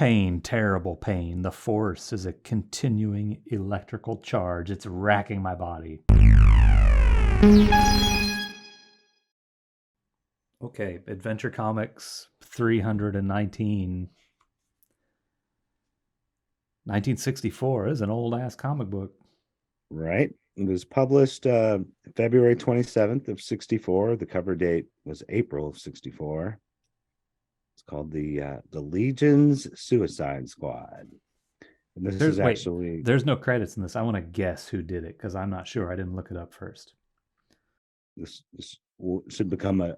Pain, terrible pain. The force is a continuing electrical charge. It's racking my body. Okay, Adventure Comics 319. 1964 is an old ass comic book. Right. It was published February 27th of 64. The cover date was April of 64. It's called the Legion's Suicide Squad. And this is actually There's no credits in this. I want to guess who did it because I'm not sure. I didn't look it up first. this should become a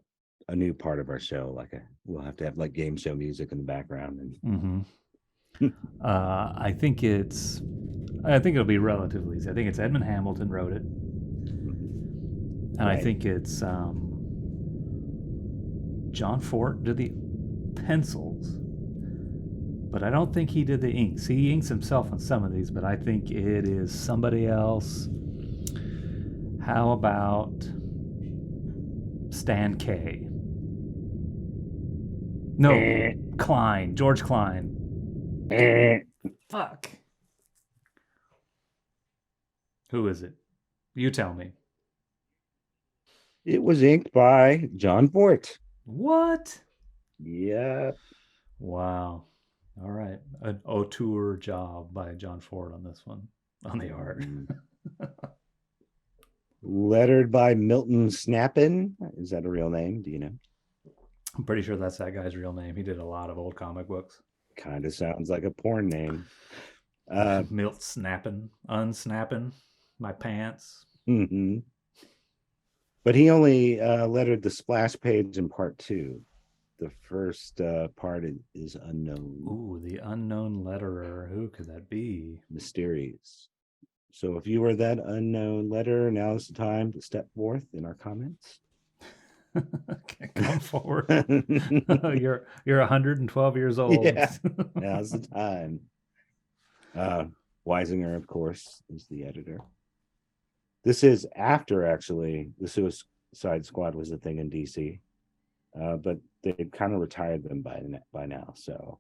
new part of our show. We'll have to have like game show music in the background. And I think it'll be relatively easy. I think it's Edmond Hamilton wrote it, and right. I think it's John Forte did the pencils, but I don't think he did the inks. He inks himself on some of these, but I think it is somebody else. How about Stan K? No, Klein, George Klein. Fuck. Who is it? You tell me. It was inked by John Forte. What? Yeah. Wow. All right. An auteur job by John Forte on this one, on the art. Lettered by Milton Snappin. Is that a real name? Do you know? I'm pretty sure that's that guy's real name. He did a lot of old comic books. Kind of sounds like a porn name. Milt snapping, unsnapping my pants. Mm-hmm. But he only lettered the splash page in part 2. The first part is unknown. Ooh, the unknown letterer. Who could that be? Mysterious. So if you were that unknown letterer, now is the time to step forth in our comments. Come forward. You're 112 years old. Yeah, now's the time. Weisinger, of course, is the editor. This is after actually the Suicide Squad was a thing in DC, but they kind of retired them by now. So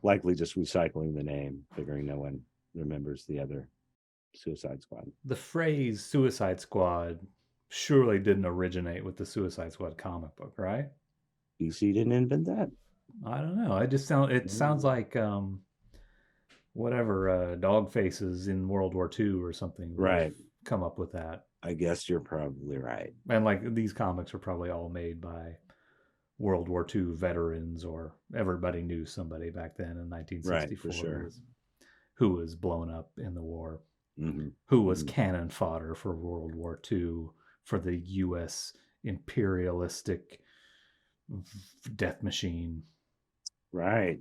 likely just recycling the name, figuring no one remembers the other Suicide Squad. The phrase Suicide Squad surely didn't originate with the Suicide Squad comic book, right? DC didn't invent that. I don't know. It sounds like whatever dog faces in World War II or something. Right. Come up with that. I guess you're probably right. And like these comics were probably all made by World War II veterans, or everybody knew somebody back then in 1964 right, for sure. Who was blown up in the war, who was cannon fodder for World War II for the U.S. imperialistic death machine. Right.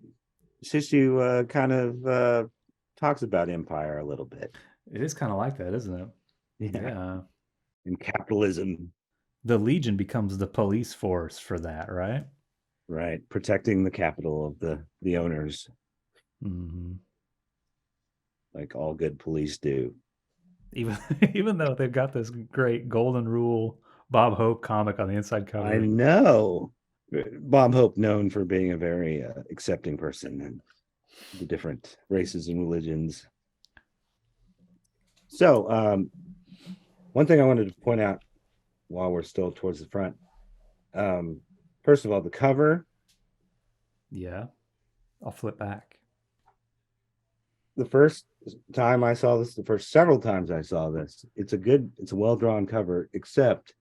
This issue kind of talks about empire a little bit. It is kind of like that, isn't it? Yeah. And capitalism. The Legion becomes the police force for that, right? Right. Protecting the capital of the owners. Mm-hmm. Like all good police do. Even though they've got this great Golden Rule Bob Hope comic on the inside cover. I know. Bob Hope, known for being a very accepting person and the different races and religions. So, one thing I wanted to point out while we're still towards the front. First of all, the cover. Yeah. I'll flip back. The first time I saw this, the first several times I saw this, it's a well-drawn cover, except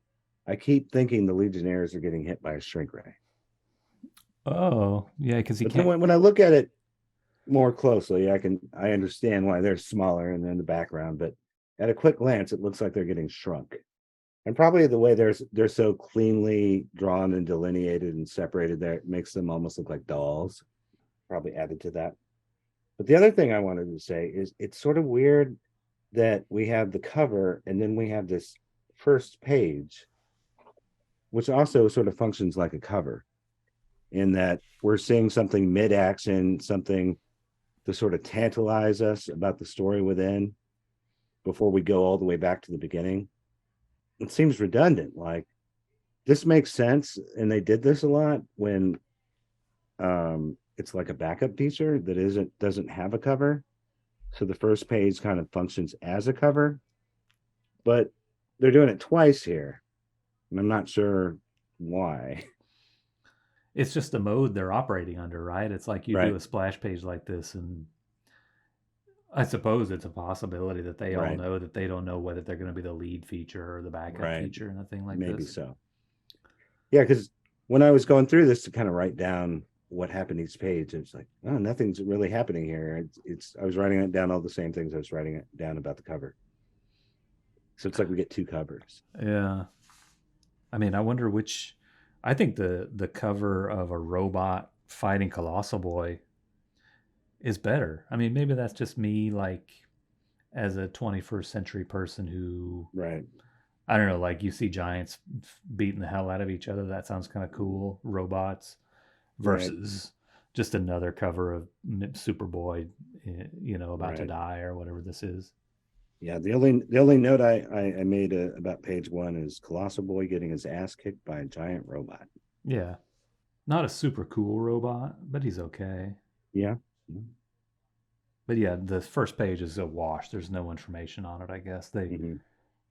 I keep thinking the Legionnaires are getting hit by a shrink ray. Oh, yeah, because he can't. When I look at it more closely, I understand why they're smaller and in the background, but at a quick glance, it looks like they're getting shrunk. And probably the way they're so cleanly drawn and delineated and separated there, it makes them almost look like dolls. Probably added to that. But the other thing I wanted to say is it's sort of weird that we have the cover and then we have this first page, which also sort of functions like a cover, in that we're seeing something mid-action, something to sort of tantalize us about the story within before we go all the way back to the beginning. It seems redundant. Like, this makes sense, and they did this a lot when it's like a backup feature that doesn't have a cover. So the first page kind of functions as a cover, but they're doing it twice here. And I'm not sure why. It's just the mode they're operating under, right? It's like you do Right. a splash page like this, and I suppose it's a possibility that they all Right. know that they don't know whether they're going to be the lead feature or the backup Right. feature and a thing like Maybe this. so. Yeah, because when I was going through this to kind of write down what happened each page, it's like, oh, nothing's really happening here. It's I was writing it down all the same things I was writing it down about the cover. So it's like we get two covers. Yeah. I mean, I wonder which. I think the cover of a robot fighting Colossal Boy is better. I mean, maybe that's just me, like, as a 21st century person who, Right. I don't know, like you see giants beating the hell out of each other. That sounds kind of cool. Robots Right. versus just another cover of Superboy, about to Right. die or whatever this is. Yeah. The only note I made about page one is Colossal Boy getting his ass kicked by a giant robot. Yeah. Not a super cool robot, but he's okay. Yeah. But yeah, the first page is a wash. There's no information on it, I guess. They Mm-hmm.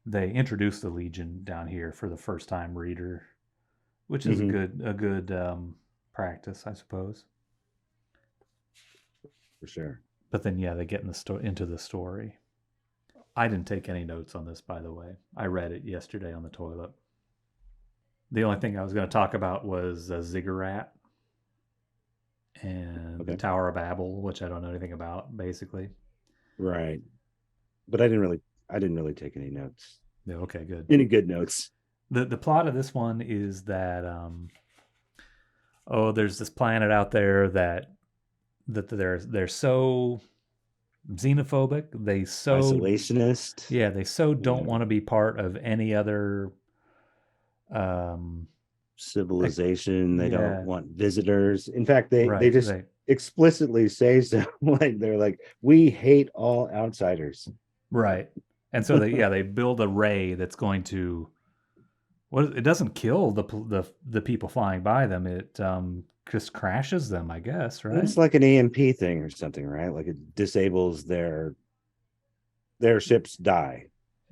they introduced the Legion down here for the first time reader, which is a Mm-hmm. good practice, I suppose. For sure. But then yeah, they get into the story. I didn't take any notes on this, by the way. I read it yesterday on the toilet. The only thing I was going to talk about was a Ziggurat and the Okay. Tower of Babel, which I don't know anything about, basically. Right. But I didn't really take any notes. Yeah, okay, good. Any good notes. The plot of this one is that there's this planet out there that they're so xenophobic. Isolationist. They so don't Yeah. want to be part of any other um like, Civilization. They don't yeah, want visitors. In fact, they right. just explicitly say so. Like they're like, we hate all outsiders. Right. And so they build a ray that's going to, it doesn't kill the people flying by them. It just crashes them, I guess, right? It's like an EMP thing or something, right? Like it disables their ships die.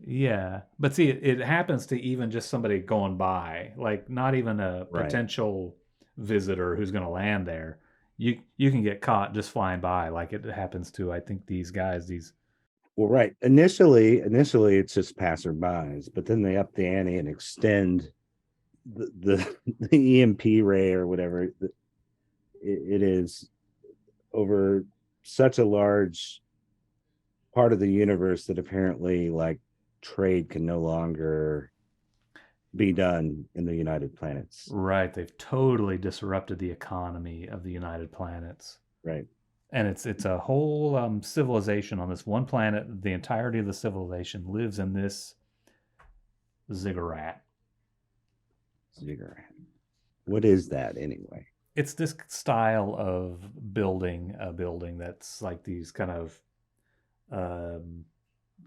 Yeah. But see, it happens to even just somebody going by, like not even a Right. potential visitor who's going to land there. You can get caught just flying by, like it happens to, I think, these guys, these. Well, right. Initially it's just passerbys, but then they up the ante and extend the EMP ray or whatever it is over such a large part of the universe that apparently like trade can no longer be done in the United Planets. Right. They've totally disrupted the economy of the United Planets. Right. And it's a whole civilization on this one planet. The entirety of the civilization lives in this ziggurat. Ziggurat. What is that anyway? It's this style of building a building that's like these kind of um,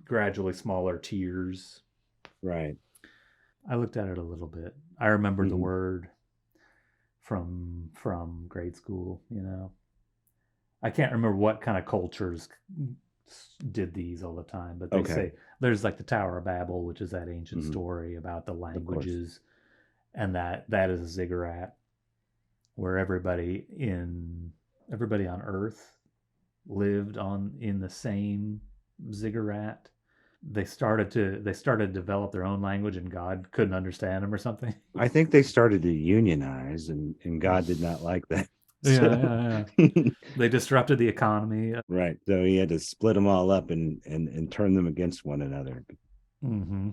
gradually smaller tiers. Right. I looked at it a little bit. I remembered the Mm-hmm. word from grade school. I can't remember what kind of cultures did these all the time, but they Okay. say there's like the Tower of Babel, which is that ancient Mm-hmm. story about the Of course. languages, and that is a ziggurat where everybody on Earth lived on in the same ziggurat. They started to develop their own language, and God couldn't understand them or something. I think they started to unionize, and God did not like that. Yeah, So, yeah, yeah. They disrupted the economy. right. So he had to split them all up and turn them against one another. Mm-hmm.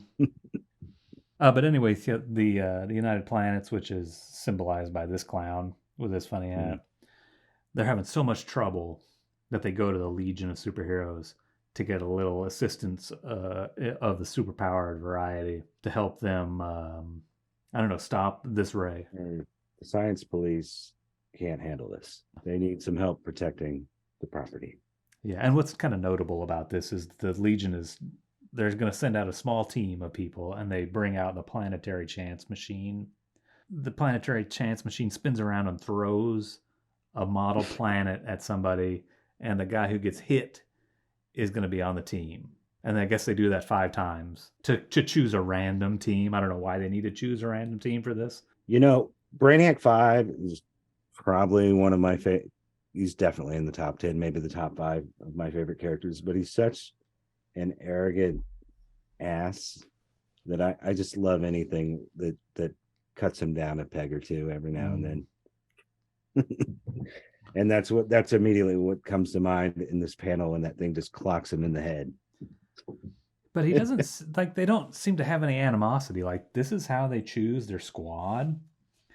But anyways, the United Planets, which is symbolized by this clown with this funny Mhm. hat, they're having so much trouble that they go to the Legion of Superheroes to get a little assistance of the superpowered variety to help them. I don't know, stop this ray. The science police can't handle this. They need some help protecting the property. Yeah, and what's kind of notable about this is the Legion is they're going to send out a small team of people, and they bring out the planetary chance machine. The planetary chance machine spins around and throws a model planet at somebody, and the guy who gets hit is going to be on the team. And I guess they do that 5 times to choose a random team. I don't know why they need to choose a random team for this. Brainiac 5 is probably one of my favorite. He's definitely in the top 10, maybe the top 5 of my favorite characters, but he's such an arrogant ass that I just love anything that cuts him down a peg or two every now and then. And that's immediately what comes to mind in this panel when that thing just clocks him in the head. But he doesn't like, they don't seem to have any animosity. Like, this is how they choose their squad.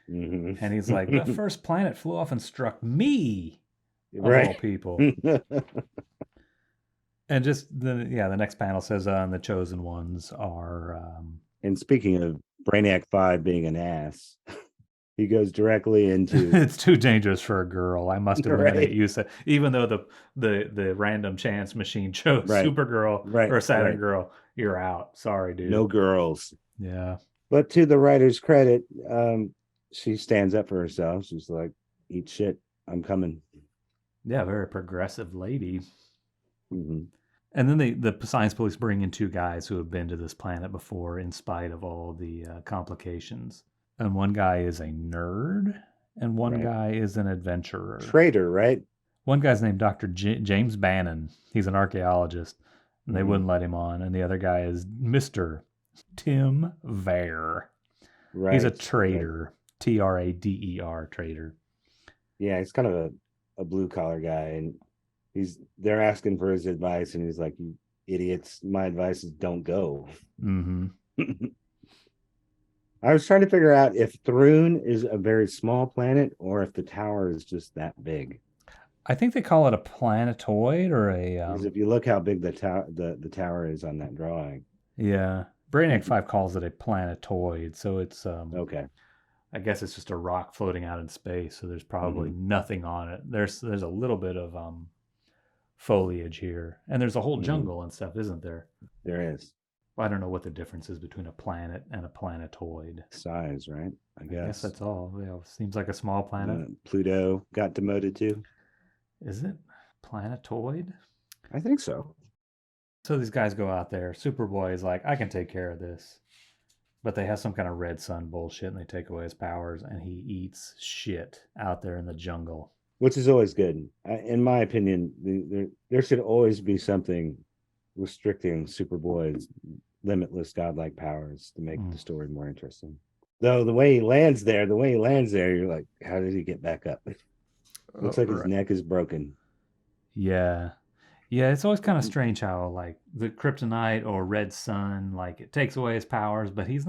Mm-hmm. And he's like, the first planet flew off and struck me, of Right. all people. And just the next panel says, and the chosen ones are. And speaking of Brainiac 5 being an ass, he goes directly into. It's too dangerous for a girl. I must eliminate Right. you. Even though the random chance machine chose Right. Supergirl Right. or Saturn Right. Girl, you're out. Sorry, dude. No girls. Yeah. But to the writer's credit, she stands up for herself. She's like, "Eat shit. I'm coming." Yeah, very progressive lady. Mm-hmm. And then the science police bring in 2 guys who have been to this planet before, in spite of all the complications. And one guy is a nerd, and one guy is an adventurer. Traitor, right? One guy's named Dr. James Bannon. He's an archaeologist, and they wouldn't let him on. And the other guy is Mr. Tim Vare. Right. He's a trader, Trader, trader. Yeah, he's kind of a blue collar guy, and they're asking for his advice, and he's like, "You idiots, my advice is don't go." Mm-hmm. I was trying to figure out if Thrun is a very small planet or if the tower is just that big. I think they call it a planetoid or a. Because if you look how big the tower is on that drawing. Yeah, Brainiac 5 calls it a planetoid, so it's okay. I guess it's just a rock floating out in space, so there's probably nothing on it. There's a little bit of foliage here, and there's a whole jungle and stuff, isn't there? There is. I don't know what the difference is between a planet and a planetoid. Size, right? I guess that's all. Yeah, seems like a small planet. Pluto got demoted to. Is it planetoid? I think so. So these guys go out there. Superboy is like, I can take care of this. But they have some kind of red sun bullshit, and they take away his powers, and he eats shit out there in the jungle. Which is always good. In my opinion, there should always be something restricting Superboy's limitless godlike powers to make the story more interesting. Though the way he lands there, you're like, how did he get back up? Looks like his neck is broken. Yeah. Yeah, it's always kind of strange how, like, the kryptonite or red sun, like, it takes away his powers, but he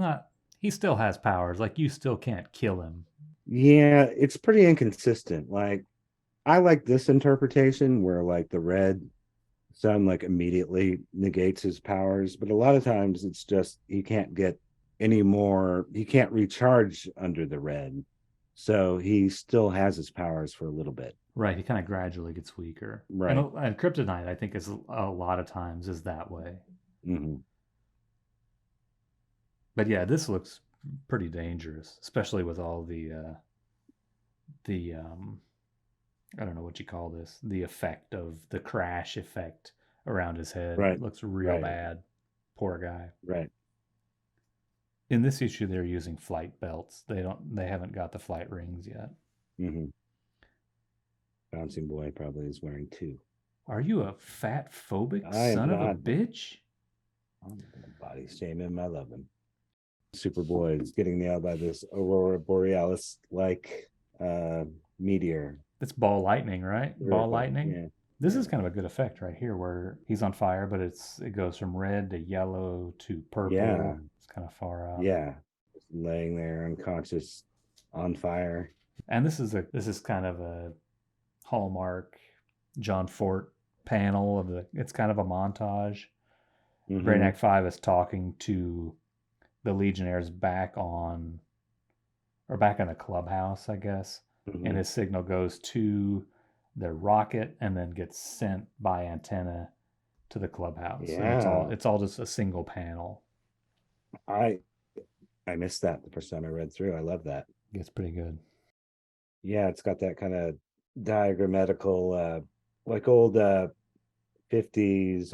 still has powers. Like, you still can't kill him. Yeah, it's pretty inconsistent. Like, I like this interpretation where, like, the red sun, like, immediately negates his powers, but a lot of times it's just he can't get any more, he can't recharge under the red. So he still has his powers for a little bit. Right, he kind of gradually gets weaker. Right. And kryptonite, I think, is a lot of times is that way. Mm-hmm. But yeah, this looks pretty dangerous, especially with all the I don't know what you call this, the effect of the crash effect around his head. Right. It looks real bad. Poor guy. Right. In this issue, they're using flight belts. They haven't got the flight rings yet. Mm-hmm. Bouncing Boy probably is wearing 2. Are you a fat phobic son of a bitch? I'm gonna body shame him. I love him. Superboy is getting nailed by this Aurora Borealis like meteor. It's ball lightning, right? Ball lightning. Yeah. This is kind of a good effect right here, where he's on fire, but it goes from red to yellow to purple. Yeah. It's kind of far out. Yeah, just laying there unconscious, on fire. And this is kind of a hallmark John Forte panel of it's kind of a montage. Brainiac 5 is talking to the Legionnaires back in the clubhouse, I guess. And his signal goes to the rocket and then gets sent by antenna to the clubhouse. Yeah. And it's all just a single panel. I missed that the first time I read through. I love that. It's pretty good. Yeah, it's got that kind of diagrammatical, like old 50s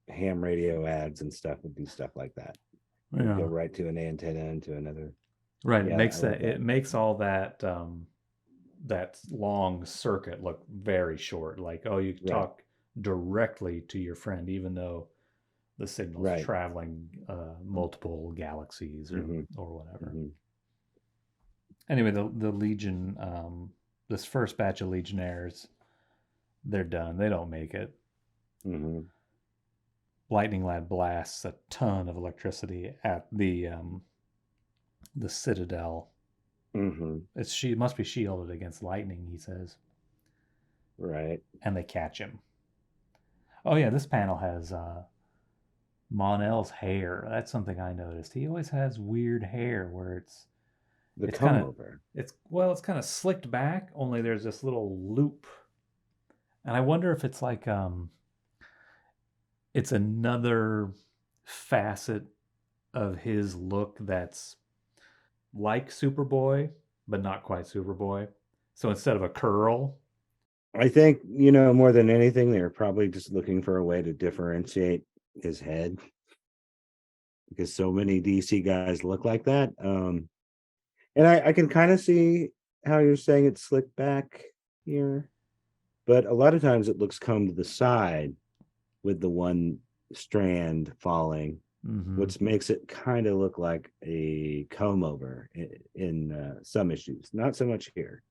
ham radio ads and stuff would do stuff like that. It would go Yeah. right to an antenna and to another. Right. Yeah, I love It that. makes all that that long circuit look very short. Like, oh, you can Right, talk directly to your friend, even though the signal's right. traveling multiple galaxies Hmm. or whatever. Hmm. Anyway, the Legion, this first batch of Legionnaires, they're done. They don't make it. Hmm. Lightning Lad blasts a ton of electricity at the Citadel. Hmm. It must be shielded against lightning, he says, Right. and they catch him. Oh yeah, this panel has Monel's hair. That's something I noticed. He always has weird hair where The it's comb kind of over. it's kind of slicked back. Only there's this little loop, and I wonder if it's like it's another facet of his look that's like Superboy, but not quite Superboy. So instead of a curl, I think, more than anything, they're probably just looking for a way to differentiate his head because so many DC guys look like that. And I can kind of see how you're saying it's slicked back here, but a lot of times it looks combed to the side with the one strand falling, mm-hmm. which makes it kind of look like a comb over in some issues. Not so much here.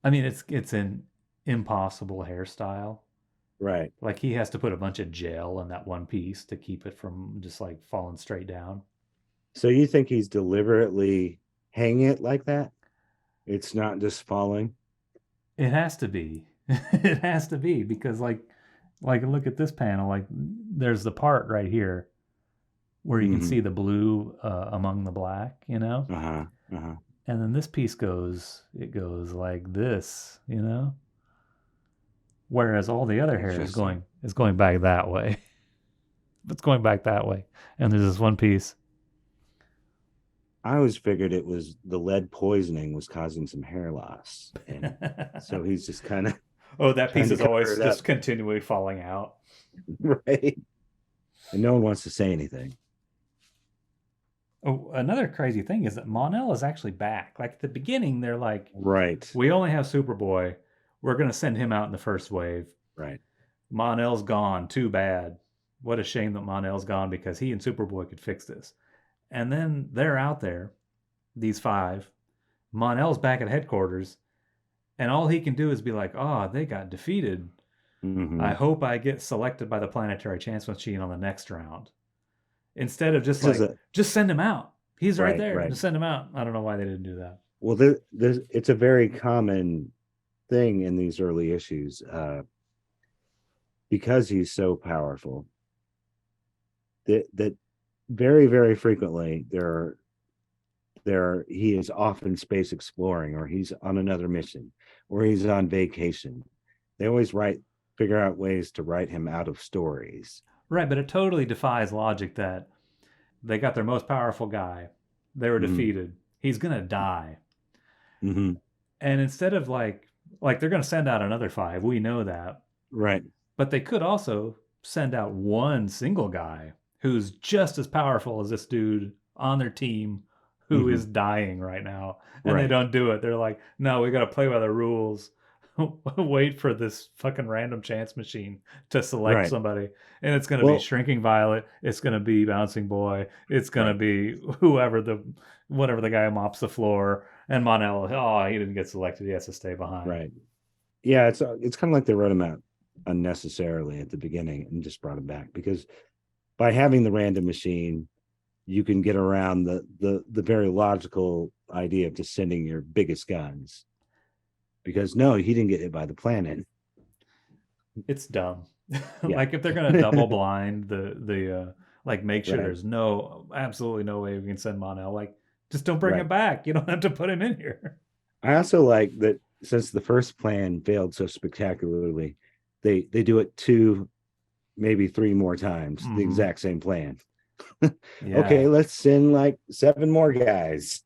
I mean it's an impossible hairstyle. Right. Like he has to put a bunch of gel in that one piece to keep it from just like falling straight down. So you think he's deliberately hanging it like that? It's not just falling. It has to be. It has to be because like look at this panel. Like there's the part right here where you can Mm-hmm. see the blue among the black, Uh-huh. Uh-huh. and then this piece goes like this, whereas all the other hair Interesting. is going back that way. It's going back that way, and there's this one piece. I always figured it was the lead poisoning was causing some hair loss. And so he's just kind of Oh, that trying piece to is cover always it up. just continually falling out. Right. And no one wants to say anything. Oh, another crazy thing is that Monel is actually back. Like at the beginning, they're like, Right. we only have Superboy. We're going to send him out in the first wave. Right. Monel's gone. Too bad. What a shame that Monel's gone because he and Superboy could fix this. And then they're out there, these five. Monel's back at headquarters, and all he can do is be like, oh, they got defeated. I Mm-hmm. hope I get selected by the Planetary Chance Machine on the next round. Instead of just This is like, a just send him out. He's right right, there. right. Just send him out. I don't know why they didn't do that. Well, this it's a very common thing in these early issues because he's so powerful that very, very frequently he is often space exploring or he's on another mission or he's on vacation. They always figure out ways to write him out of stories. Right, but it totally defies logic that they got their most powerful guy. They were Mm-hmm. defeated. He's gonna die. Mm-hmm. And instead of like they're gonna send out another five, we know that. Right. But they could also send out one single guy who's just as powerful as this dude on their team who Mm-hmm. is dying right now. And they Right. don't do it. They're like, no, we gotta play by the rules. Wait for this fucking random chance machine to select Right. somebody. And it's gonna be Well, Shrinking Violet, it's gonna be Bouncing Boy, it's gonna right. be whatever the guy who mops the floor. And Monel, oh, he didn't get selected, he has to stay behind. Right. Yeah, it's kind of like they wrote him out unnecessarily at the beginning and just brought him back because by having the random machine, you can get around the very logical idea of just sending your biggest guns because no, he didn't get hit by the planet. It's dumb. Yeah. Like if they're gonna double blind like make sure Right. there's absolutely no way we can send Monel. Like just don't bring him Right. back. You don't have to put him in here. I also like that since the first plan failed so spectacularly, they do it two, maybe three more times, the Mm-hmm. exact same plan. Okay, Yeah. let's send like seven more guys,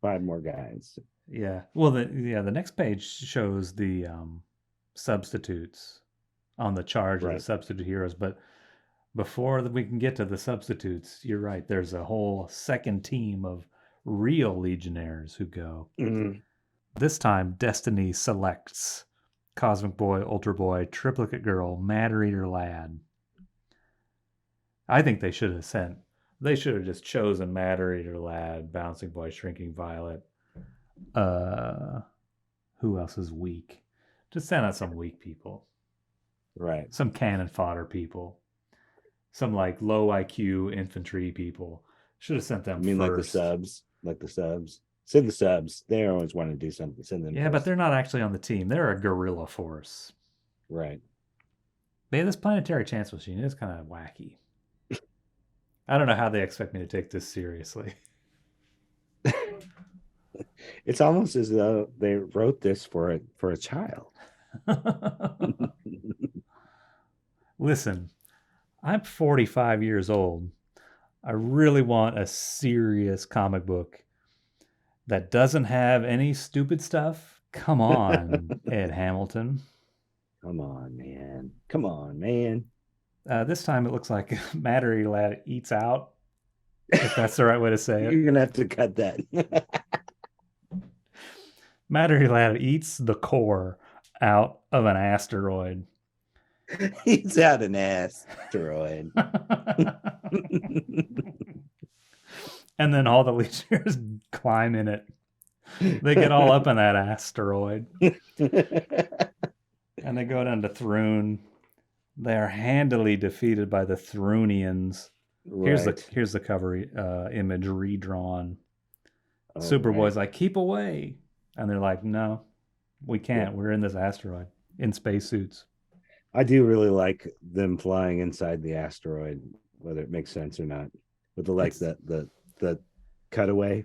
five more guys. Yeah. Well, the next page shows the substitutes on the charge of the Right. substitute heroes. But before we can get to the substitutes, you're right. There's a whole second team of real Legionnaires who go. Mhm. This time, Destiny selects Cosmic Boy, Ultra Boy, Triplicate Girl, Matter Eater Lad. I think they should have sent. They should have just chosen Matter Eater Lad, Bouncing Boy, Shrinking Violet. Who else is weak? Just send out some weak people. Right. Some cannon fodder people. Some like low IQ infantry people. Should have sent them I mean, first. like the subs. Send the subs. They always want to do something. Send them. Yeah, first. but they're not actually on the team. They're a guerrilla force. Right. Man, this planetary chance machine is kind of wacky. I don't know how they expect me to take this seriously. It's almost as though they wrote this for a child. Listen, I'm 45 years old. I really want a serious comic book that doesn't have any stupid stuff. Come on, Ed Hamilton. Come on, man. Come on, man. This time it looks like Matter Eater Lad eats out, if that's the right way to say it. You're gonna have to cut that. Matter Eater Lad eats the core out of an asteroid. He's out an asteroid. And then all the Legionnaires climb in it. They get all up in that asteroid. And they go down to Thrune. They are handily defeated by the Thrunians. Right. Here's the cover image redrawn. Oh, Superboy's right. like, keep away. And they're like, no, we can't. Yeah. We're in this asteroid in spacesuits. I do really like them flying inside the asteroid, whether it makes sense or not. With the cutaway.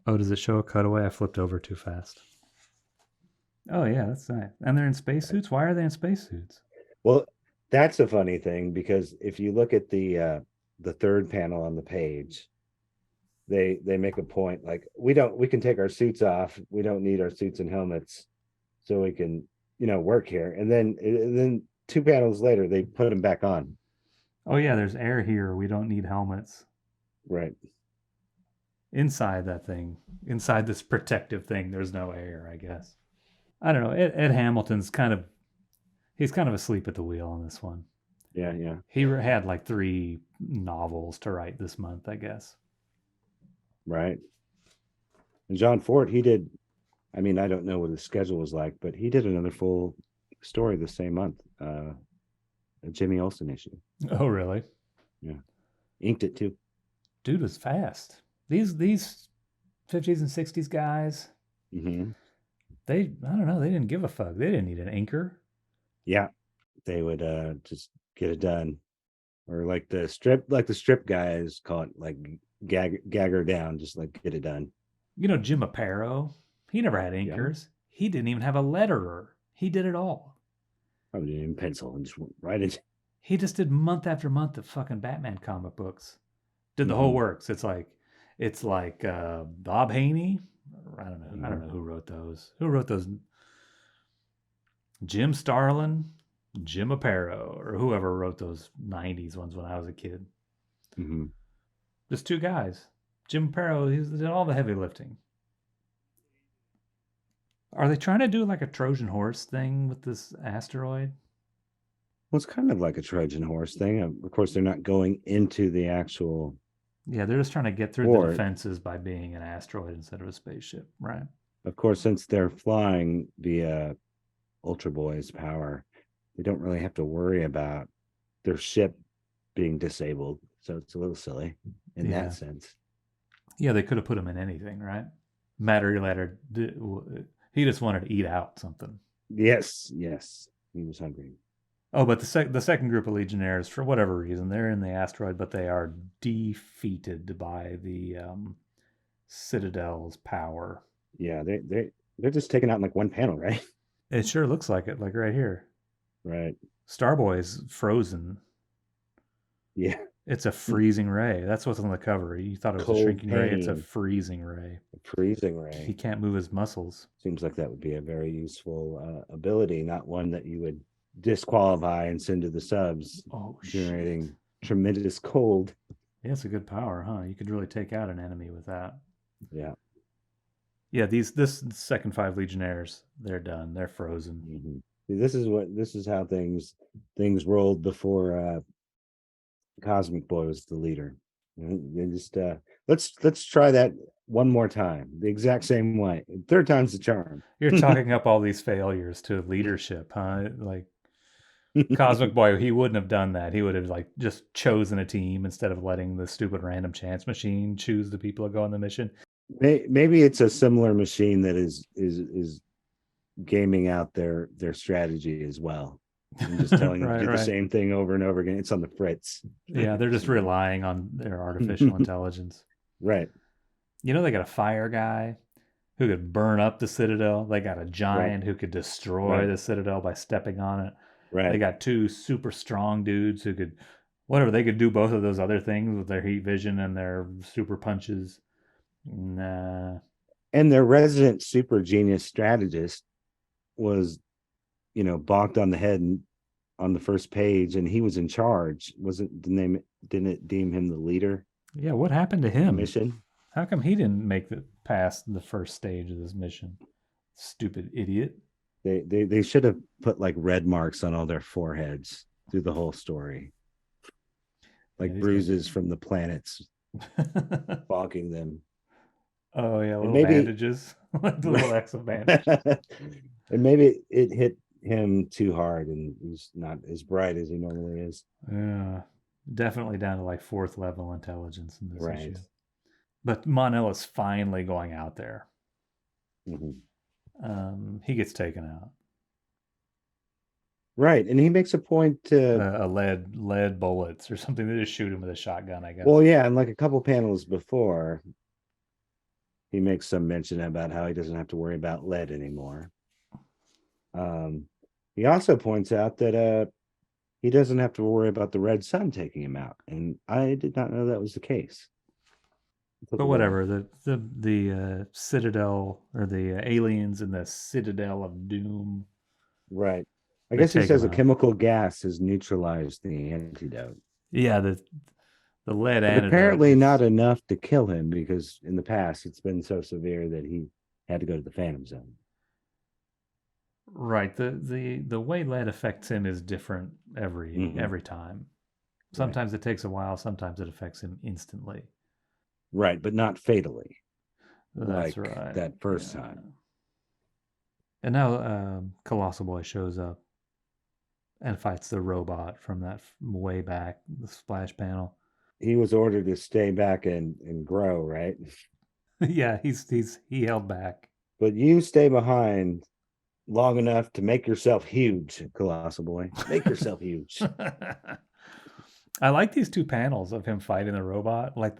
Oh, does it show a cutaway? I flipped over too fast. Oh yeah, that's nice. And they're in spacesuits. Why are they in spacesuits? Well, that's a funny thing because if you look at the third panel on the page, they make a point like we can take our suits off. We don't need our suits and helmets, so we can work here. And then two panels later, they put them back on. Oh yeah, there's air here. We don't need helmets. Right. Inside that thing, inside this protective thing, there's no air, I guess. I don't know. Ed Hamilton's he's kind of asleep at the wheel on this one. Yeah, yeah. He had like 3 novels to write this month, I guess. Right. And John Forte, he did. I mean, I don't know what his schedule was like, but he did another full story the same month. A Jimmy Olsen issue. Oh, really? Yeah. Inked it too. Dude was fast. These 50s and 60s guys, Mm-hmm. I don't know, they didn't give a fuck. They didn't need an inker. Yeah. They would just get it done. Or like the strip guys call it like gag her down, just like get it done. You know, Jim Aparo, he never had inkers. Yeah. He didn't even have a letterer. He did it all. Probably didn't even pencil and just went right into. He just did month after month of fucking Batman comic books. Did the whole works. It's like Bob Haney. I don't know. I don't know who wrote those. Who wrote those? Jim Starlin, Jim Aparo, or whoever wrote those 90s ones when I was a kid. Mm-hmm. Just 2 guys. Jim Aparo, he did all the heavy lifting. Are they trying to do like a Trojan horse thing with this asteroid? Well, it's kind of like a Trojan horse thing. Of course, they're not going into the actual. Yeah, they're just trying to get through the defenses by being an asteroid instead of a spaceship, right? Of course, since they're flying via Ultra Boy's power, they don't really have to worry about their ship being disabled. So it's a little silly in that sense. Yeah, they could have put him in anything, right? Matter Eater Lad, he just wanted to eat out something. Yes, he was hungry. Oh, but the second group of Legionnaires, for whatever reason, they're in the asteroid, but they are defeated by the Citadel's power. Yeah, they're just taken out in like one panel, right? It sure looks like it, like right here. Right. Starboy's frozen. Yeah. It's a freezing ray. That's what's on the cover. You thought it was a Cold shrinking ray. It's a pain, freezing ray. freezing He ray. can't move his muscles. Seems like that would be a very useful ability, not one that you would disqualify and send to the subs, Oh shit. generating tremendous cold. Yeah, it's a good power, huh? You could really take out an enemy with that. Yeah. Yeah, this second five Legionnaires, they're done. They're frozen. Mm-hmm. This is how things rolled before Cosmic Boy was the leader. They just let's try that one more time, the exact same way. Third time's the charm. You're chalking up all these failures to leadership, huh? Like Cosmic Boy, he wouldn't have done that. He would have like just chosen a team instead of letting the stupid random chance machine choose the people that go on the mission. Maybe it's a similar machine that is gaming out their strategy as well. I'm just telling them to do the same thing over and over again. It's on the fritz. Yeah, they're just relying on their artificial intelligence. Right. You know, they got a fire guy who could burn up the citadel. They got a giant Right. who could destroy the citadel by stepping on it. Right. They got two super strong dudes who could, whatever, they could do both of those other things with their heat vision and their super punches. Nah. And their resident super genius strategist was, bonked on the head on the first page, and he was in charge. Didn't it deem him the leader? Yeah, what happened to him? Mission. How come he didn't make it past the first stage of this mission? Stupid idiot. They should have put like red marks on all their foreheads through the whole story, like bruises from the planets bonking them. Oh yeah, little bandages, like the little exo bandages. And maybe it hit him too hard, and he's not as bright as he normally is. Yeah, definitely down to like fourth level intelligence in this issue. But Mon-El is finally going out there. Mm-hmm. He gets taken out. Right, and he makes a point to a lead bullets or something. They just shoot him with a shotgun, I guess. Well, yeah, and like a couple panels before, he makes some mention about how he doesn't have to worry about lead anymore. He also points out that he doesn't have to worry about the red sun taking him out, and I did not know that was the case. But whatever, the Citadel, or the aliens in the Citadel of Doom. Right. I guess he says a chemical gas has neutralized the antidote. Yeah, the lead antidote. Apparently not enough to kill him, because in the past it's been so severe that he had to go to the Phantom Zone. Right. The way lead affects him is different every time. Sometimes it takes a while, sometimes it affects him instantly. Right, but not fatally. That's like right. That first time. And now Colossal Boy shows up and fights the robot from that way back, the splash panel. He was ordered to stay back and grow, right? Yeah, he held back. But you stay behind long enough to make yourself huge, Colossal Boy. Make yourself huge. I like these two panels of him fighting the robot. Like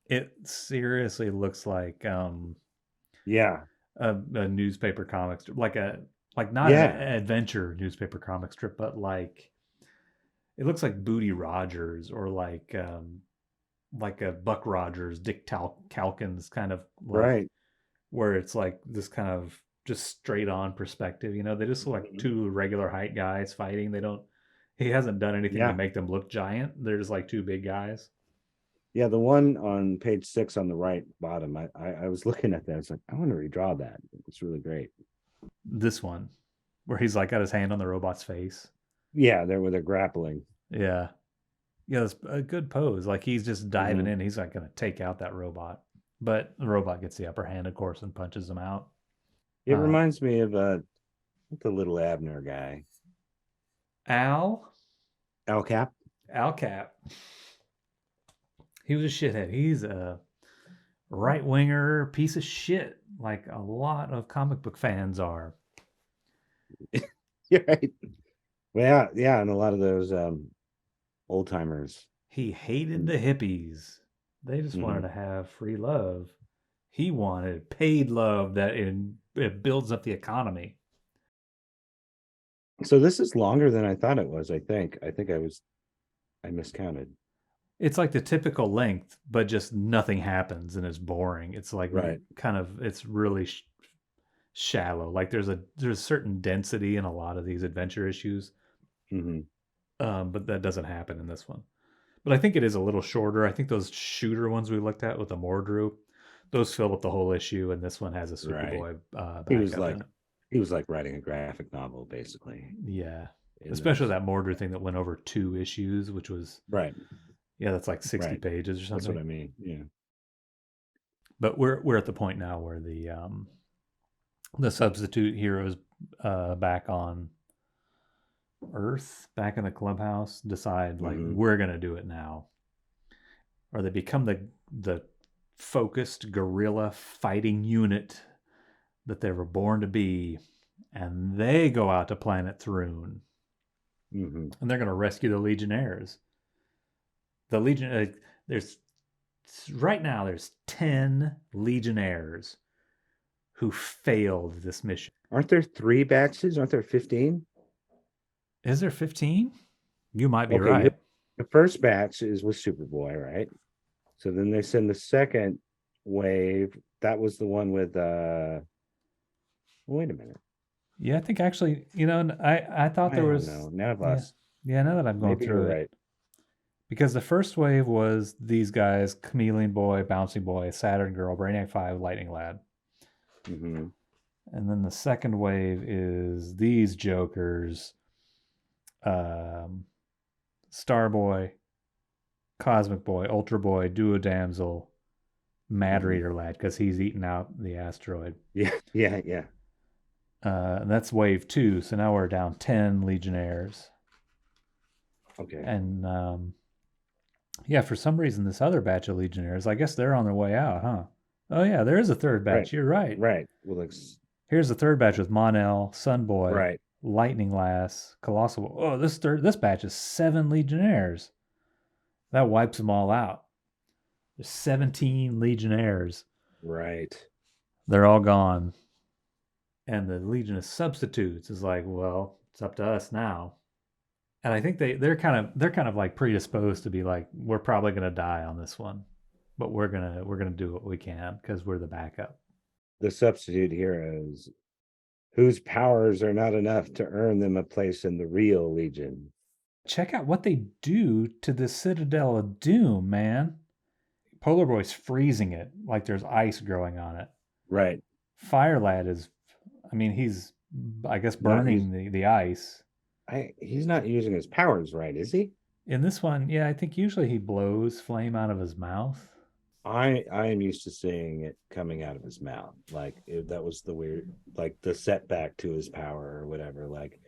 it seriously looks like a newspaper comic strip, like not an adventure newspaper comic strip, but like it looks like Booty Rogers, or like a Buck Rogers, Dick Calkins kind of right, where it's like this kind of just straight on perspective. They just look like two regular height guys fighting. He hasn't done anything to make them look giant. They're just like two big guys. Yeah, the one on page 6 on the right bottom, I was looking at that. It's like, I want to redraw that. It's really great. This one, where he's like got his hand on the robot's face. Yeah, they're grappling. Yeah, it's a good pose. Like he's just diving in. He's not going to take out that robot, but the robot gets the upper hand, of course, and punches him out. It reminds me of the little Abner guy, Al Cap. He was a shithead. He's a right-winger piece of shit, like a lot of comic book fans are. You're right. Well, yeah, and a lot of those old timers. He hated the hippies. They just wanted to have free love. He wanted paid love that it builds up the economy. So this is longer than I thought it was. I think I miscounted. It's like the typical length, but just nothing happens and it's boring. It's like Right. kind of it's really shallow. Like there's certain density in a lot of these adventure issues, Hmm. but that doesn't happen in this one. But I think it is a little shorter. I think those shooter ones we looked at with the Mordru, those fill up the whole issue, and this one has a Right. Superboy He was backup in like it. he was like writing a graphic novel basically Yeah, in especially those. that Mordru thing that went over 2 issues, which was Right. yeah, that's like 60 Right. pages or That's what something. I mean. Yeah. But we're at the point now where the substitute heroes back on Earth, back in the clubhouse, decide like Hmm. we're gonna do it now, or they become the focused guerrilla fighting unit that they were born to be, and they go out to planet Thrune, Hmm. and they're gonna rescue the Legionnaires. The Legion, there's right now there's 10 Legionnaires who failed this mission. Aren't there 3 batches? Aren't there 15? Is there 15? You might be Okay, you right. the first batch is with Superboy, right? So then they send the second wave. That was the one with wait a minute. Yeah, I think actually, I thought I there don't was know. Now I've yeah. lost. Yeah, now that I'm going Maybe you're through it. right. Because the first wave was these guys, Chameleon Boy, Bouncy Boy, Saturn Girl, Brainiac 5, Lightning Lad. Hmm. And then the second wave is these jokers, um, Starboy, Cosmic Boy, Ultra Boy, Duo Damsel, Mad Hmm. Reader Lad, because he's eating out the asteroid. Yeah, yeah, yeah. And that's wave two. So now we're down 10 Legionnaires. Okay. And yeah, for some reason, this other batch of Legionnaires, I guess they're on their way out, huh? Oh, yeah, there is a third Right. batch. You're right. Right. Well, Here's the third batch with Mon-El, Sunboy, right. Lightning Lass, Colossal. Oh, this batch is 7 Legionnaires. That wipes them all out. There's 17 Legionnaires. Right. They're all gone. And the Legion of Substitutes is like, well, it's up to us now. And I think they're kind of like predisposed to be like, we're probably gonna die on this one, but we're gonna do what we can because we're the backup. The substitute heroes whose powers are not enough to earn them a place in the real Legion. Check out what they do to the Citadel of Doom, man. Polar Boy's freezing it like there's ice growing on it. Right. Fire Lad is, I mean, he's, I guess, Not use. burning the ice. He's not using his powers right, is he? In this one, yeah, I think usually he blows flame out of his mouth. I am used to seeing it coming out of his mouth. Like that was the weird, like the setback to his power or whatever. Like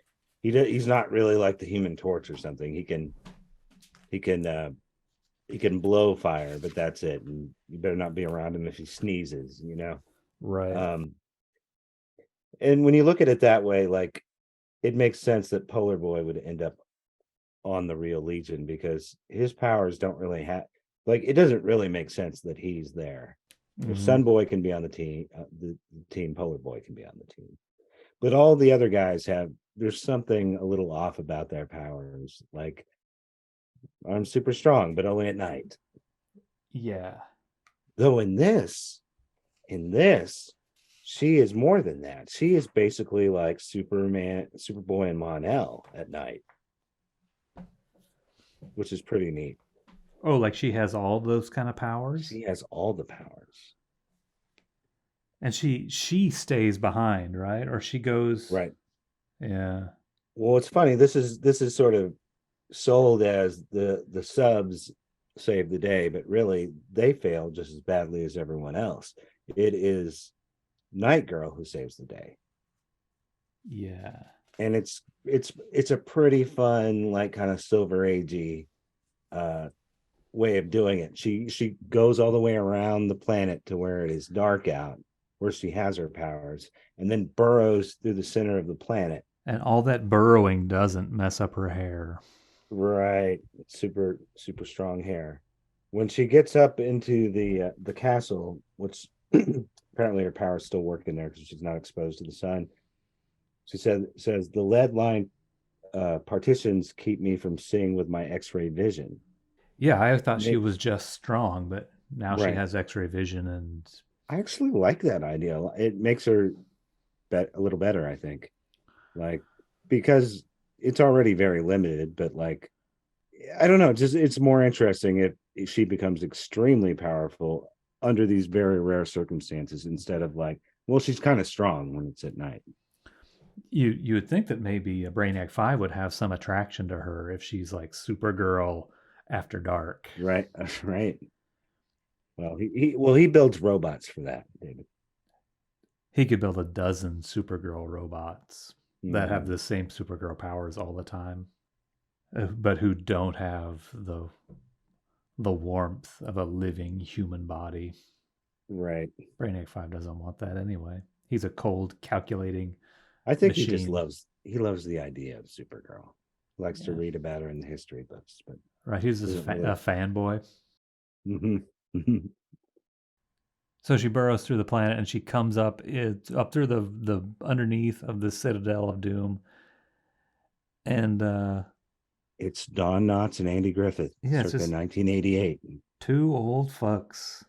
he's not really like the Human Torch or something. He can he can blow fire, but that's it. And you better not be around him if he sneezes. Right. Um, and when you look at it that way, like it makes sense that Polar Boy would end up on the real Legion because his powers don't really have like it doesn't really make sense that he's there. If Mm-hmm. Sun Boy can be on the team, the team Polar Boy can be on the team. But all the other guys have there's something a little off about their powers. Like I'm super strong, but only at night. Yeah. Though in this, she is more than that. She is basically like Superman, Superboy, and Mon-El at night, which is pretty neat. Oh, like she has all those kind of powers, She has all the powers. and she stays behind, right? Or she goes. Right. Yeah. Well, it's funny. This is sort of sold as the subs save the day, but really they fail just as badly as everyone else. It is Night Girl who saves the day. Yeah. And it's a pretty fun, like kind of silver agey uh way of doing it. She goes all the way around the planet to where it is dark out, where she has her powers, and then burrows through the center of the planet. And all that burrowing doesn't mess up her hair. Right, super super strong hair. When she gets up into the castle, which apparently her power's still working there because she's not exposed to the sun. She says the lead line partitions keep me from seeing with my X-ray vision. Yeah, I thought she May- was just strong, but now she Right. has X-ray vision, and I actually like that idea. It makes her a little better, I think. Like because it's already very limited, but like I don't know, just it's more interesting if she becomes extremely powerful under these very rare circumstances instead of like, well, she's kind of strong when it's at night. you would think that maybe a Brainiac 5 would have some attraction to her if she's like Supergirl after dark. Right. Right. Well, he builds robots for that, David. He could build a dozen Supergirl robots that have Mhm. the same Supergirl powers all the time, but who don't have the warmth of a living human body. Right. Brainiac 5 doesn't want that anyway. He's a cold, calculating I think machine. he loves the idea of Supergirl. Likes to Yeah. read about her in the history books, but Right. He's just doesn't a really. fanboy. Hmm. So she burrows through the planet and she comes up through the underneath of the Citadel of Doom. And It's Don Knotts and Andy Griffith, yeah, it's circa just 1988. two old fucks.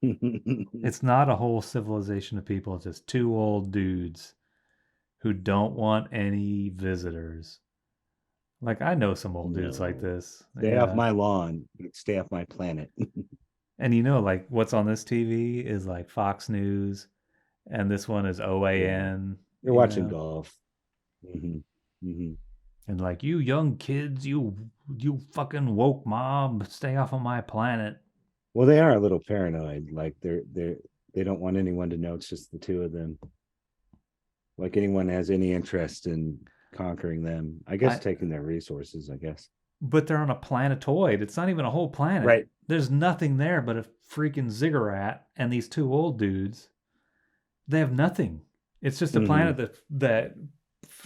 It's not a whole civilization of people. It's just two old dudes who don't want any visitors. Like I know some old dudes like No, this. stay off Yeah. my lawn. Stay off my planet. And like what's on this TV is like Fox News and this one is Yeah, OAN, you're watching golf. Hmm. Hmm. And like you young kids, you fucking woke mob, stay off of my planet. Well, they are a little paranoid. Like they don't want anyone to know it's just the two of them. Like anyone has any interest in conquering them. I guess I taking their resources. I guess. But they're on a planetoid. It's not even a whole planet. Right. There's nothing there but a freaking ziggurat and these two old dudes. They have nothing. It's just a Hmm. planet that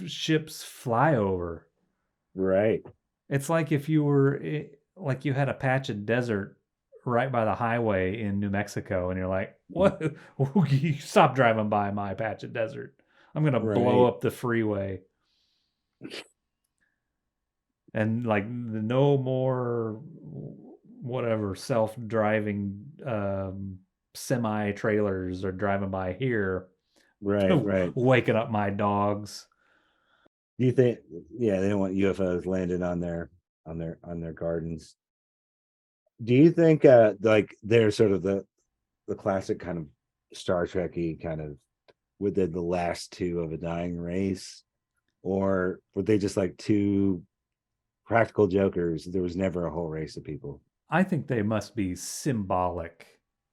ships fly over. Right. It's like if you were like you had a patch of desert right by the highway in New Mexico, and you're like, "What? Stop driving by my patch of desert. I'm gonna blow Right. up the freeway." And like no more whatever self-driving semi trailers are driving by here, Right. Right. waking up my dogs. Do you think? Yeah, they don't want UFOs landing on their gardens. Do you think like they're sort of the classic kind of Star Trekky kind of with the last two of a dying race, or were they just like two practical jokers? There was never a whole race of people. I think they must be symbolic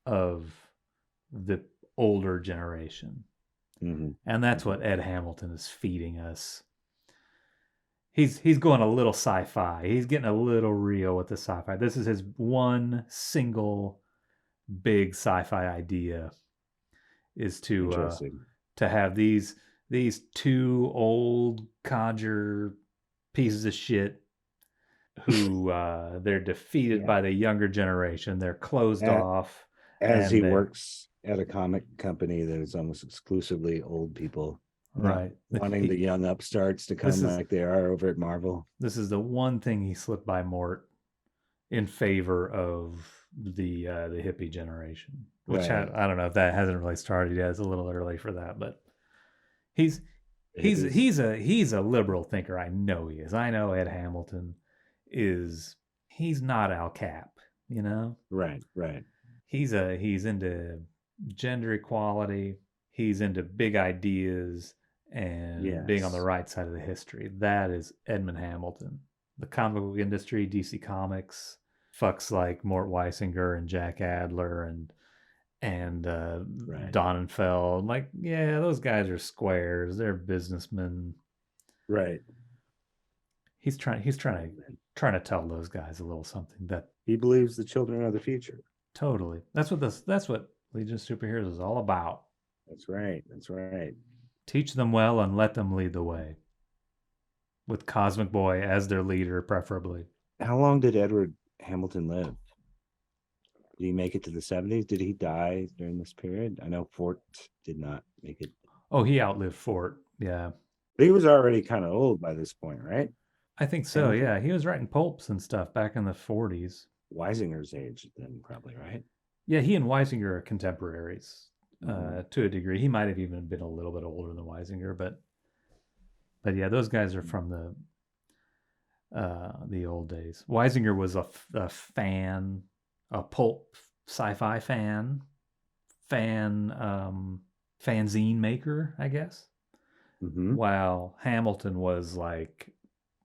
of the older generation. Hmm. And that's Hmm. what Ed Hamilton is feeding us. He's going a little sci-fi. He's getting a little real with the sci-fi. This is his one single big sci-fi idea is Interesting. to have these two old codger pieces of shit who they're defeated Yeah. by the younger generation. They're closed As, off, as and he they works at a comic company that is almost exclusively old people, not right. wanting the He, young upstarts to this come is like they are over at Marvel. this is the one thing he slipped by Mort in favor of the hippie generation, which Right. I don't know if that hasn't really started yet. It's a little early for that, but he's The hippies. he's a liberal thinker. I know he is. I know Ed Hamilton is. He's not Al Cap, you know. Right. Right. He's into gender equality. He's into big ideas and being on the Yes. right side of the history. That is Edmond Hamilton. The comic book industry, DC Comics, fucks like Mort Weisinger and Jack Adler and Right. Donenfeld. Like, yeah, those guys are squares. They're businessmen. Right. Trying to tell those guys a little something that He believes the children are the future. totally. That's what Legion of Superheroes is all about. That's right. That's right. Teach them well and let them lead the way. With Cosmic Boy as their leader, preferably. How long did Edward Hamilton live? Did he make it to the 70s? Did he die during this period? I know Fort did not make it. Oh, he outlived Fort. Yeah. But he was already kind of old by this point, right? I think so. Hamilton? Yeah. He was writing pulps and stuff back in the 40s. Weisinger's age then, probably, right? Yeah, he and Weisinger are contemporaries Mhm. to a degree. He might have even been a little bit older than Weisinger, but yeah, those guys are from the old days. Weisinger was a fan, a pulp sci-fi fanzine maker, I guess. Mhm. While Hamilton was like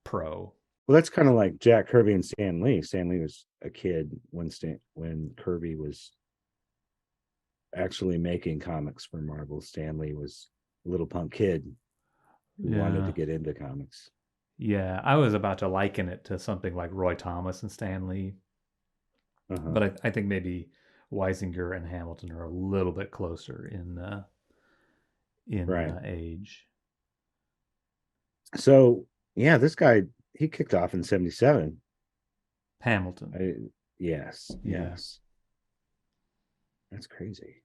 pro. Well, that's kind of like Jack Kirby and Stan Lee. Stan Lee was a kid when Kirby was actually making comics for Marvel. Stan Lee was a little punk kid who wanted to Yeah, get into comics. yeah. I was about to liken it to something like Roy Thomas and Stan Lee, Uh-huh. but I think maybe Weisinger and Hamilton are a little bit closer in Right. age. So yeah, this guy he kicked off in 77. Hamilton, I, yes, yeah. yes. That's crazy.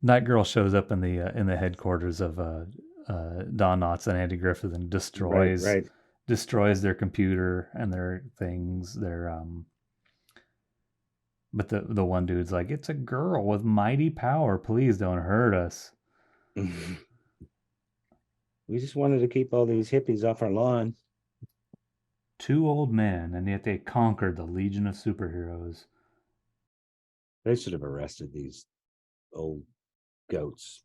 Night Girl shows up in the headquarters of Don Knotts and Andy Griffith and Right, right. destroys their computer and their things. But the one dude's like, it's a girl with mighty power. Please don't hurt us. We just wanted to keep all these hippies off our lawn. Two old men, and yet they conquered the Legion of Superheroes. They should have arrested these old goats.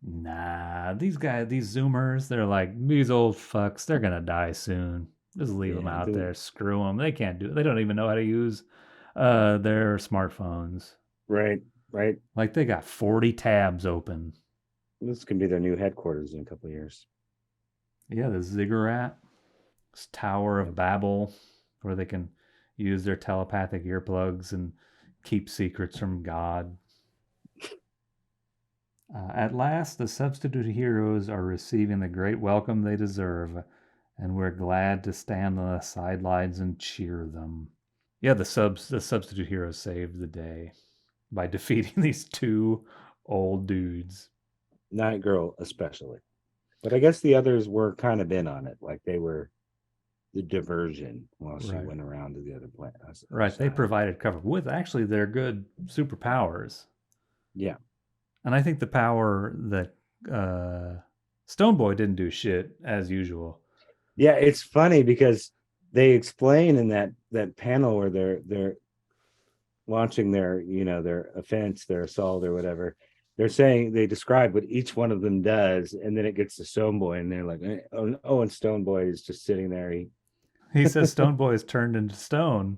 Nah, these guys, these Zoomers, they're like, these old fucks, they're gonna die soon. Just leave them Yeah, out there. Screw them. They can't do it. They don't even know how to use their smartphones. right, right. Like they got 40 tabs open. This can be their new headquarters in a couple of years. Yeah, the ziggurat, this Tower of Yep. Babel, where they can use their telepathic earplugs and keep secrets from God. At last, the substitute heroes are receiving the great welcome they deserve, and we're glad to stand on the sidelines and cheer them. Yeah, the substitute heroes saved the day by defeating these two old dudes. Night Girl, especially. But I guess the others were kind of in on it. Like they were the diversion while she Right. went around to the other Right. They side. provided cover with actually their good superpowers. Yeah. And I think the power that Stone Boy didn't do shit as usual. Yeah, it's funny because they explain in that panel where they're launching their offense, their assault or whatever. They're saying they describe what each one of them does, and then it gets to Stone Boy, and they're like, oh, and Stone Boy is just sitting there. He says Stone Boy is turned into stone,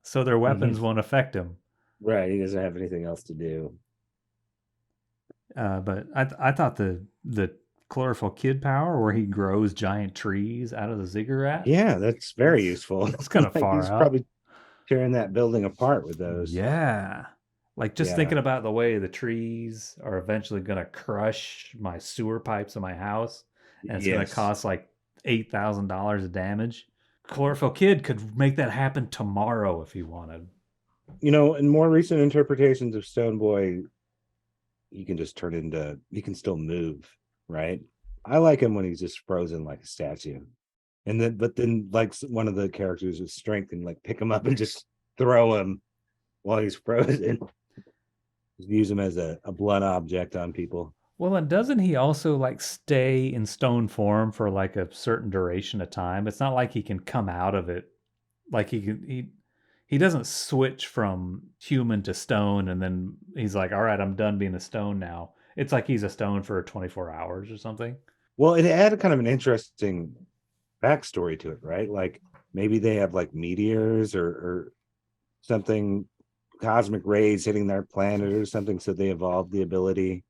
so their weapons Mhm. won't affect him. Right, he doesn't have anything else to do. But I thought the chlorophyll kid power, where he grows giant trees out of the ziggurat, Yeah, that's very that's useful. that's kind of Like far he's out. probably tearing that building apart with those. Yeah. Like just Yeah. thinking about the way the trees are eventually going to crush my sewer pipes in my house, and it's going to Yes. cost like $8,000 of damage. Chlorophyll Kid could make that happen tomorrow if he wanted. In more recent interpretations of Stone Boy, he can still move, right? I like him when he's just frozen like a statue. But then like one of the characters with strength and like pick him up and just throw him while he's frozen. Just use him as a blunt object on people. Well, and doesn't he also like stay in stone form for like a certain duration of time? It's not like he can come out of it. Like he doesn't switch from human to stone and then he's like, "All right, I'm done being a stone now." It's like he's a stone for 24 hours or something. Well, it had kind of an interesting backstory to it, right? Like maybe they have like meteors or something, cosmic rays hitting their planet or something, so they evolved the ability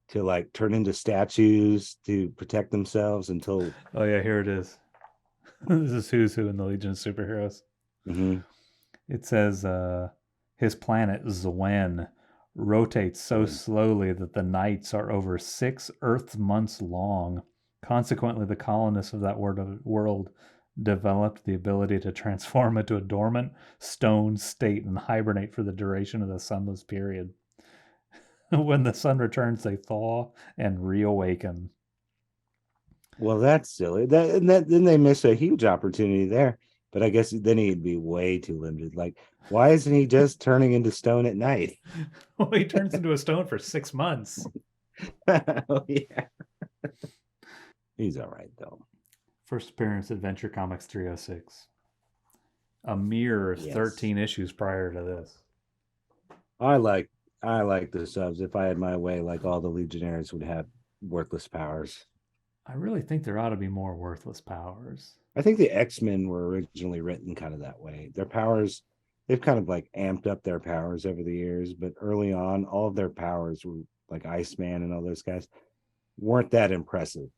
to like turn into statues to protect themselves until. Oh yeah, here it is. This is who's who in the Legion of Superheroes. Mhm. It says his planet Zwen rotates so slowly that the nights are over 6 Earth months long. Consequently, the colonists of that world developed the ability to transform into a dormant stone state and hibernate for the duration of the sunless period. When the sun returns, they thaw and reawaken. Well, that's silly. That then they miss a huge opportunity there. But I guess then he'd be way too limited. Like, why isn't he just turning into stone at night? Well, he turns into a stone for 6 months. Oh, yeah. He's all right, though. First appearance, Adventure Comics 306. A mere Yes. 13 issues prior to this. I like the subs. If I had my way, like all the Legionnaires would have worthless powers. I really think there ought to be more worthless powers. I think the X-Men were originally written kind of that way. Their powers, they've kind of like amped up their powers over the years, but early on, all of their powers were like Iceman and all those guys weren't that impressive,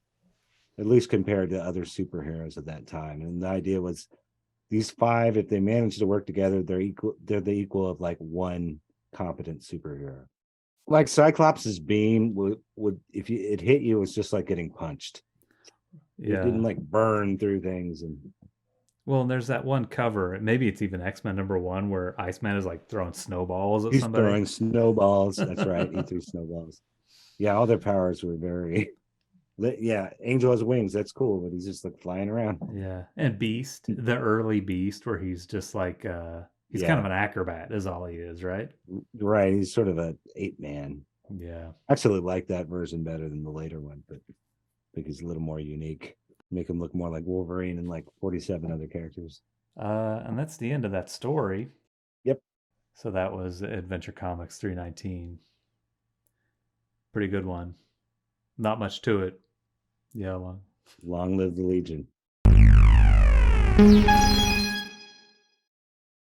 at least compared to other superheroes at that time. And the idea was these five, if they manage to work together, they're the equal of like one competent superhero. Like Cyclops's beam would if it hit you, it's just like getting punched. Yeah. It didn't like burn through things. And well, and there's that one cover, maybe it's even X-Men #1, where Iceman is like throwing snowballs at he's somebody. throwing snowballs. That's right. He threw snowballs. Yeah, all their powers were very. Yeah, Angel has wings. That's cool, but he's just like flying around. Yeah, and Beast, the early Beast, where he's just like he's kind of an acrobat, is all he is, right? Right. He's sort of an ape man. Yeah. I actually like that version better than the later one, but I think he's a little more unique. Make him look more like Wolverine and like 47 other characters. And that's the end of that story. Yep. So that was Adventure Comics 319. Pretty good one. Not much to it. Yeah, Long live the Legion.